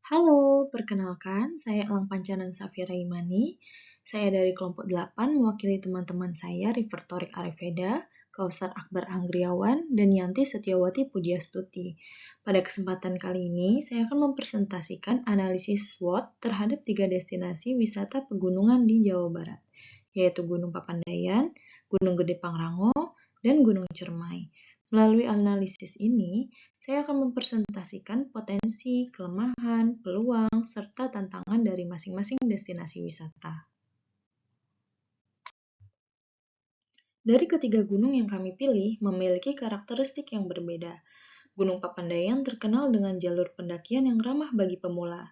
Halo, perkenalkan saya Elang Pancanan Safira Imani. Saya dari kelompok 8 mewakili teman-teman saya Rivertorik Arifeda, Kausar Akbar Anggriawan, dan Yanti Setiawati Pudiastuti. Pada kesempatan kali ini, saya akan mempresentasikan analisis SWOT terhadap 3 destinasi wisata pegunungan di Jawa Barat, yaitu Gunung Papandayan, Gunung Gede Pangrango, dan Gunung Cermai. Melalui analisis ini, saya akan mempresentasikan potensi, kelemahan, peluang, serta tantangan dari masing-masing destinasi wisata. Dari ketiga gunung yang kami pilih memiliki karakteristik yang berbeda. Gunung Papandayan terkenal dengan jalur pendakian yang ramah bagi pemula.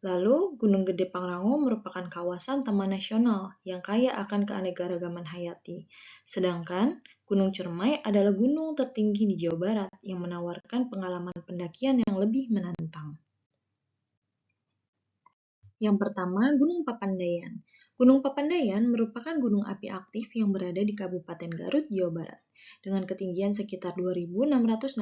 Lalu, Gunung Gede Pangrango merupakan kawasan taman nasional yang kaya akan keanekaragaman hayati. Sedangkan, Gunung Cermai adalah gunung tertinggi di Jawa Barat yang menawarkan pengalaman pendakian yang lebih menantang. Yang pertama, Gunung Papandayan. Gunung Papandayan merupakan gunung api aktif yang berada di Kabupaten Garut, Jawa Barat, dengan ketinggian sekitar 2.665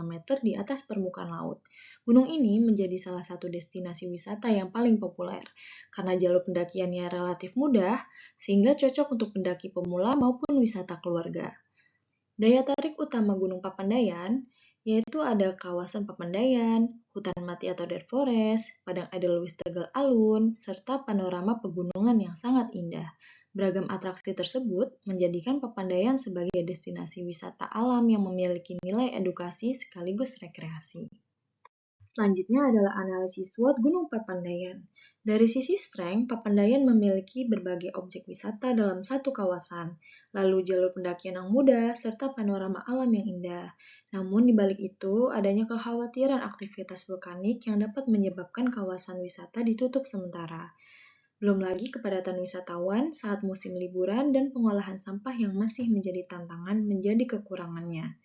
meter di atas permukaan laut. Gunung ini menjadi salah satu destinasi wisata yang paling populer, karena jalur pendakiannya relatif mudah, sehingga cocok untuk pendaki pemula maupun wisata keluarga. Daya tarik utama Gunung Papandayan yaitu ada kawasan Papandayan, hutan mati atau dead forest, padang Edelweiss Tegal Alun, serta panorama pegunungan yang sangat indah. Beragam atraksi tersebut menjadikan Papandayan sebagai destinasi wisata alam yang memiliki nilai edukasi sekaligus rekreasi. Selanjutnya adalah analisis SWOT Gunung Papandayan. Dari sisi strength, Papandayan memiliki berbagai objek wisata dalam satu kawasan, lalu jalur pendakian yang mudah, serta panorama alam yang indah. Namun di balik itu, adanya kekhawatiran aktivitas vulkanik yang dapat menyebabkan kawasan wisata ditutup sementara. Belum lagi kepadatan wisatawan saat musim liburan dan pengolahan sampah yang masih menjadi tantangan menjadi kekurangannya.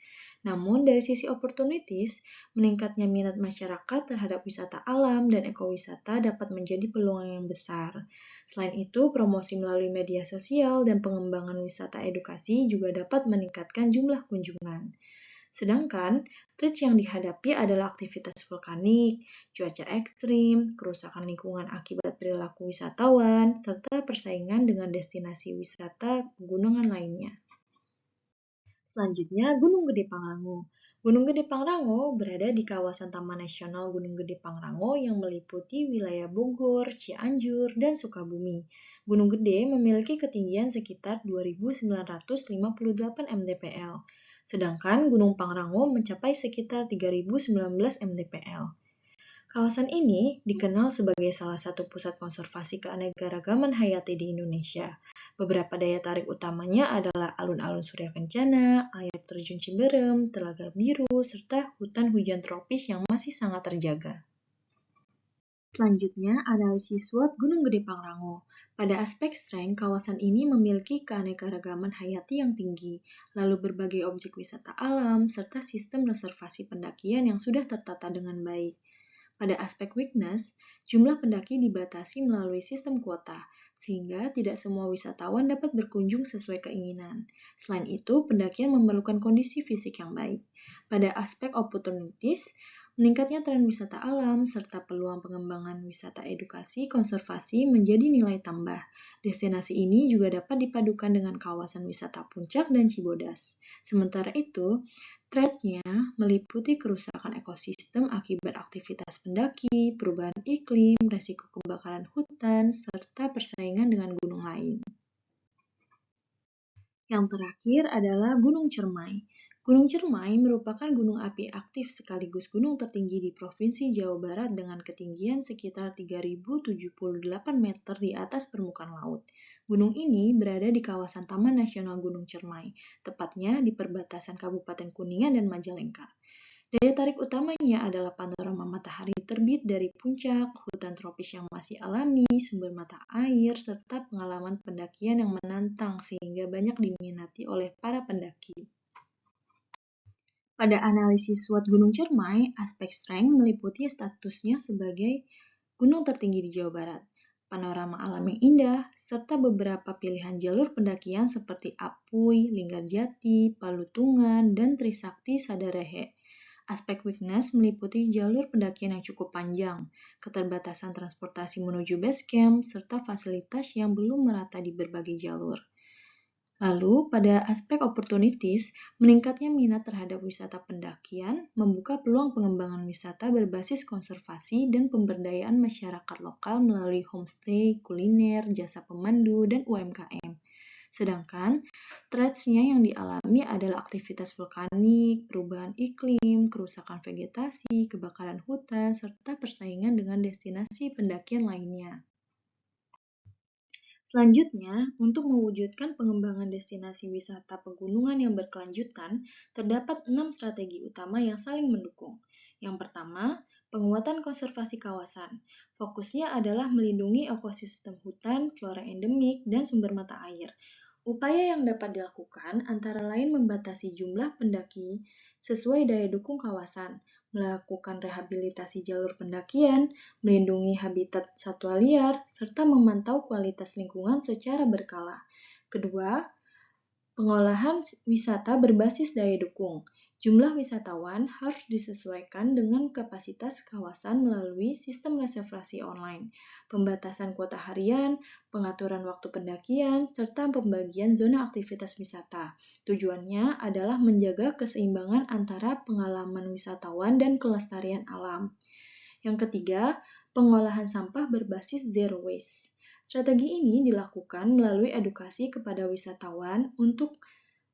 Namun, dari sisi opportunities, meningkatnya minat masyarakat terhadap wisata alam dan ekowisata dapat menjadi peluang yang besar. Selain itu, promosi melalui media sosial dan pengembangan wisata edukasi juga dapat meningkatkan jumlah kunjungan. Sedangkan, threat yang dihadapi adalah aktivitas vulkanik, cuaca ekstrim, kerusakan lingkungan akibat perilaku wisatawan, serta persaingan dengan destinasi wisata pegunungan lainnya. Selanjutnya, Gunung Gede Pangrango. Gunung Gede Pangrango berada di kawasan Taman Nasional Gunung Gede Pangrango yang meliputi wilayah Bogor, Cianjur, dan Sukabumi. Gunung Gede memiliki ketinggian sekitar 2.958 mdpl, sedangkan Gunung Pangrango mencapai sekitar 3.019 mdpl. Kawasan ini dikenal sebagai salah satu pusat konservasi keanekaragaman hayati di Indonesia. Beberapa daya tarik utamanya adalah alun-alun Surya Kencana, air terjun Ciberem, Telaga Biru, serta hutan hujan tropis yang masih sangat terjaga. Selanjutnya, analisis SWOT Gunung Gede Pangrango. Pada aspek strength, kawasan ini memiliki keanekaragaman hayati yang tinggi, lalu berbagai objek wisata alam, serta sistem reservasi pendakian yang sudah tertata dengan baik. Pada aspek weakness, jumlah pendaki dibatasi melalui sistem kuota, sehingga tidak semua wisatawan dapat berkunjung sesuai keinginan. Selain itu, pendakian memerlukan kondisi fisik yang baik. Pada aspek opportunities, meningkatnya tren wisata alam serta peluang pengembangan wisata edukasi konservasi menjadi nilai tambah. Destinasi ini juga dapat dipadukan dengan kawasan wisata Puncak dan Cibodas. Sementara itu, threat-nya meliputi kerusakan ekosistem akibat aktivitas pendaki, perubahan iklim, resiko kebakaran hutan, serta persaingan dengan gunung lain. Yang terakhir adalah Gunung Cermai. Gunung Cermai merupakan gunung api aktif sekaligus gunung tertinggi di Provinsi Jawa Barat dengan ketinggian sekitar 3.078 meter di atas permukaan laut. Gunung ini berada di kawasan Taman Nasional Gunung Cermai, tepatnya di perbatasan Kabupaten Kuningan dan Majalengka. Daya tarik utamanya adalah panorama matahari terbit dari puncak, hutan tropis yang masih alami, sumber mata air, serta pengalaman pendakian yang menantang sehingga banyak diminati oleh para pendaki. Pada analisis SWOT Gunung Cermai, aspek strength meliputi statusnya sebagai gunung tertinggi di Jawa Barat, panorama alam yang indah, serta beberapa pilihan jalur pendakian seperti Apuy, Linggarjati, Palutungan, dan Trisakti Sadarehe. Aspek weakness meliputi jalur pendakian yang cukup panjang, keterbatasan transportasi menuju base camp, serta fasilitas yang belum merata di berbagai jalur. Lalu, pada aspek opportunities, meningkatnya minat terhadap wisata pendakian membuka peluang pengembangan wisata berbasis konservasi dan pemberdayaan masyarakat lokal melalui homestay, kuliner, jasa pemandu, dan UMKM. Sedangkan, threats-nya yang dialami adalah aktivitas vulkanik, perubahan iklim, kerusakan vegetasi, kebakaran hutan, serta persaingan dengan destinasi pendakian lainnya. Selanjutnya, untuk mewujudkan pengembangan destinasi wisata pegunungan yang berkelanjutan, terdapat 6 strategi utama yang saling mendukung. Yang pertama, penguatan konservasi kawasan. Fokusnya adalah melindungi ekosistem hutan, flora endemik, dan sumber mata air. Upaya yang dapat dilakukan antara lain membatasi jumlah pendaki sesuai daya dukung kawasan, melakukan rehabilitasi jalur pendakian, melindungi habitat satwa liar, serta memantau kualitas lingkungan secara berkala. Kedua, pengolahan wisata berbasis daya dukung. Jumlah wisatawan harus disesuaikan dengan kapasitas kawasan melalui sistem reservasi online, pembatasan kuota harian, pengaturan waktu pendakian, serta pembagian zona aktivitas wisata. Tujuannya adalah menjaga keseimbangan antara pengalaman wisatawan dan kelestarian alam. Yang ketiga, pengolahan sampah berbasis zero waste. Strategi ini dilakukan melalui edukasi kepada wisatawan untuk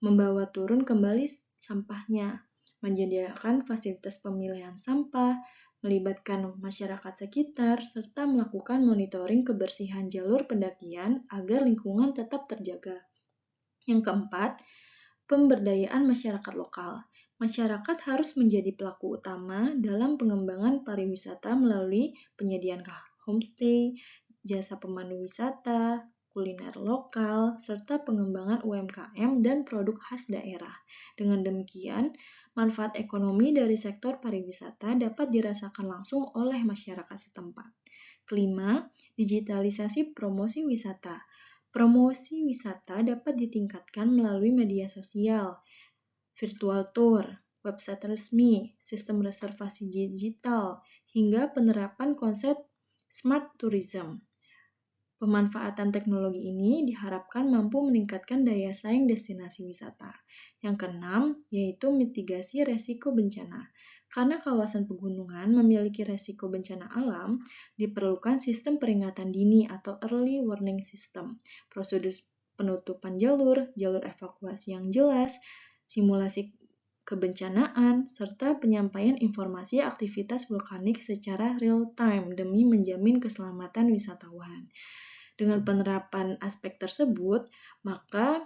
membawa turun kembali sampahnya, menyediakan fasilitas pemilihan sampah, melibatkan masyarakat sekitar, serta melakukan monitoring kebersihan jalur pendakian agar lingkungan tetap terjaga. Yang keempat, pemberdayaan masyarakat lokal. Masyarakat harus menjadi pelaku utama dalam pengembangan pariwisata melalui penyediaan homestay, jasa pemandu wisata, kuliner lokal, serta pengembangan UMKM dan produk khas daerah. Dengan demikian, manfaat ekonomi dari sektor pariwisata dapat dirasakan langsung oleh masyarakat setempat. Kelima, digitalisasi promosi wisata. Promosi wisata dapat ditingkatkan melalui media sosial, virtual tour, website resmi, sistem reservasi digital, hingga penerapan konsep smart tourism. Pemanfaatan teknologi ini diharapkan mampu meningkatkan daya saing destinasi wisata. Yang keenam, yaitu mitigasi resiko bencana. Karena kawasan pegunungan memiliki resiko bencana alam, diperlukan sistem peringatan dini atau early warning system, prosedur penutupan jalur evakuasi yang jelas, simulasi kebencanaan, serta penyampaian informasi aktivitas vulkanik secara real-time demi menjamin keselamatan wisatawan. Dengan penerapan aspek tersebut, maka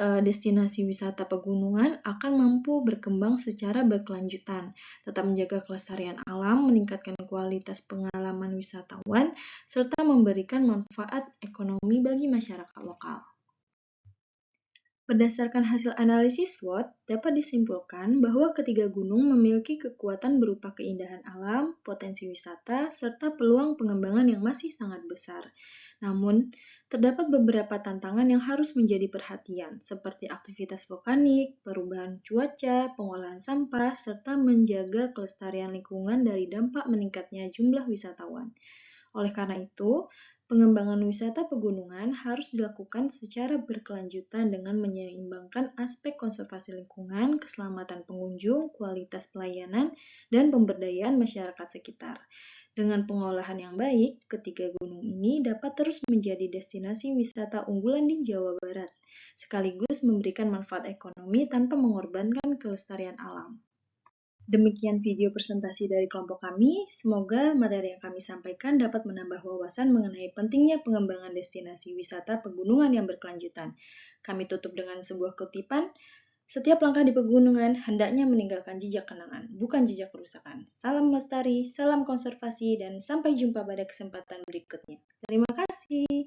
destinasi wisata pegunungan akan mampu berkembang secara berkelanjutan, tetap menjaga kelestarian alam, meningkatkan kualitas pengalaman wisatawan, serta memberikan manfaat ekonomi bagi masyarakat lokal. Berdasarkan hasil analisis SWOT, dapat disimpulkan bahwa ketiga gunung memiliki kekuatan berupa keindahan alam, potensi wisata, serta peluang pengembangan yang masih sangat besar. Namun, terdapat beberapa tantangan yang harus menjadi perhatian, seperti aktivitas vulkanik, perubahan cuaca, pengolahan sampah, serta menjaga kelestarian lingkungan dari dampak meningkatnya jumlah wisatawan. Oleh karena itu, pengembangan wisata pegunungan harus dilakukan secara berkelanjutan dengan menyeimbangkan aspek konservasi lingkungan, keselamatan pengunjung, kualitas pelayanan, dan pemberdayaan masyarakat sekitar. Dengan pengolahan yang baik, ketiga gunung ini dapat terus menjadi destinasi wisata unggulan di Jawa Barat, sekaligus memberikan manfaat ekonomi tanpa mengorbankan kelestarian alam. Demikian video presentasi dari kelompok kami. Semoga materi yang kami sampaikan dapat menambah wawasan mengenai pentingnya pengembangan destinasi wisata pegunungan yang berkelanjutan. Kami tutup dengan sebuah kutipan, setiap langkah di pegunungan hendaknya meninggalkan jejak kenangan, bukan jejak kerusakan. Salam lestari, salam konservasi, dan sampai jumpa pada kesempatan berikutnya. Terima kasih.